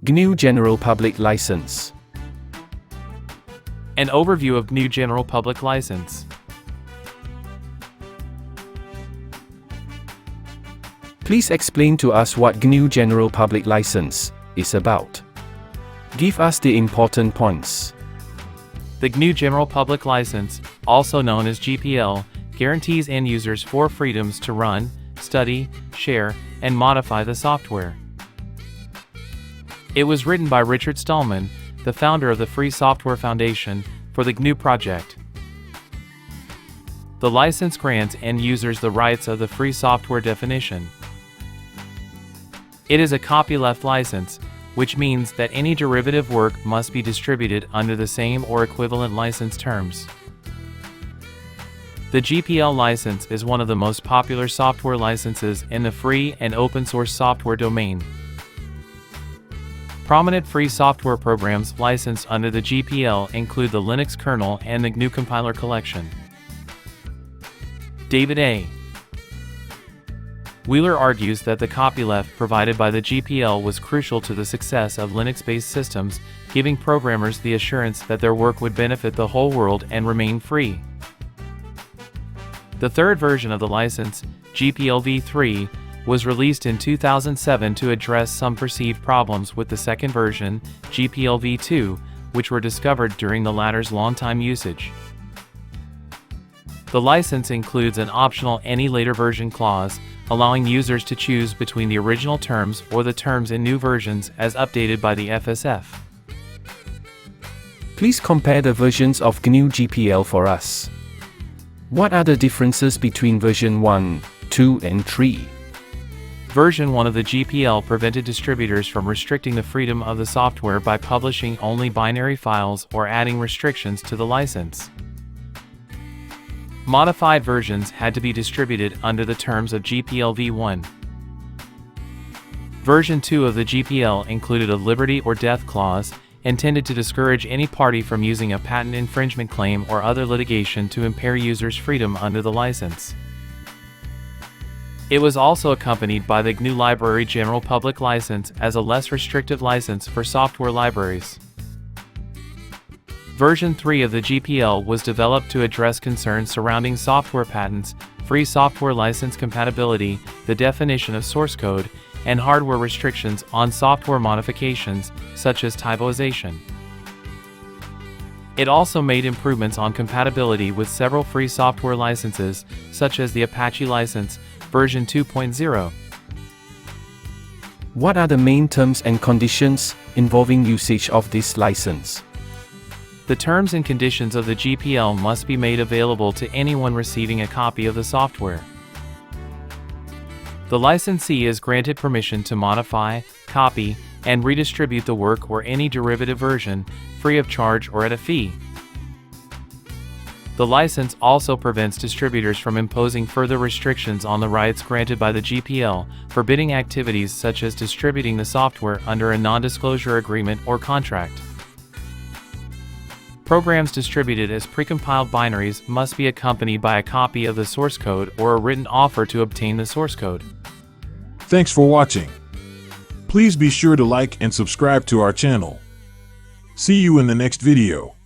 GNU General Public License. An overview of GNU General Public License. Please explain to us what GNU General Public License is about. Give us the important points. The GNU General Public License, also known as GPL, guarantees end users 4 freedoms to run, study, share, and modify the software. It was written by Richard Stallman, the founder of the Free Software Foundation, for the GNU project. The license grants end users the rights of the free software definition. It is a copyleft license, which means that any derivative work must be distributed under the same or equivalent license terms. The GPL license is one of the most popular software licenses in the free and open source software domain. Prominent free software programs licensed under the GPL include the Linux kernel and the GNU compiler collection. David A. Wheeler argues that the copyleft provided by the GPL was crucial to the success of Linux-based systems, giving programmers the assurance that their work would benefit the whole world and remain free. The third version of the license, GPL v3, was released in 2007 to address some perceived problems with the second version, GPL v2, which were discovered during the latter's long-time usage. The license includes an optional any later version clause, allowing users to choose between the original terms or the terms in new versions as updated by the FSF. Please compare the versions of GNU GPL for us. What are the differences between version 1, 2, and 3? Version 1 of the GPL prevented distributors from restricting the freedom of the software by publishing only binary files or adding restrictions to the license. Modified versions had to be distributed under the terms of GPL v1. Version 2 of the GPL included a liberty or death clause, intended to discourage any party from using a patent infringement claim or other litigation to impair users' freedom under the license. It was also accompanied by the GNU Library General Public License as a less restrictive license for software libraries. Version 3 of the GPL was developed to address concerns surrounding software patents, free software license compatibility, the definition of source code, and hardware restrictions on software modifications, such as typoization. It also made improvements on compatibility with several free software licenses, such as the Apache license, version 2.0. What are the main terms and conditions involving usage of this license? The terms and conditions of the GPL must be made available to anyone receiving a copy of the software. The licensee is granted permission to modify, copy, and redistribute the work or any derivative version, free of charge or at a fee. The license also prevents distributors from imposing further restrictions on the rights granted by the GPL, forbidding activities such as distributing the software under a non-disclosure agreement or contract. Programs distributed as precompiled binaries must be accompanied by a copy of the source code or a written offer to obtain the source code. Thanks for watching. Please be sure to like and subscribe to our channel. See you in the next video.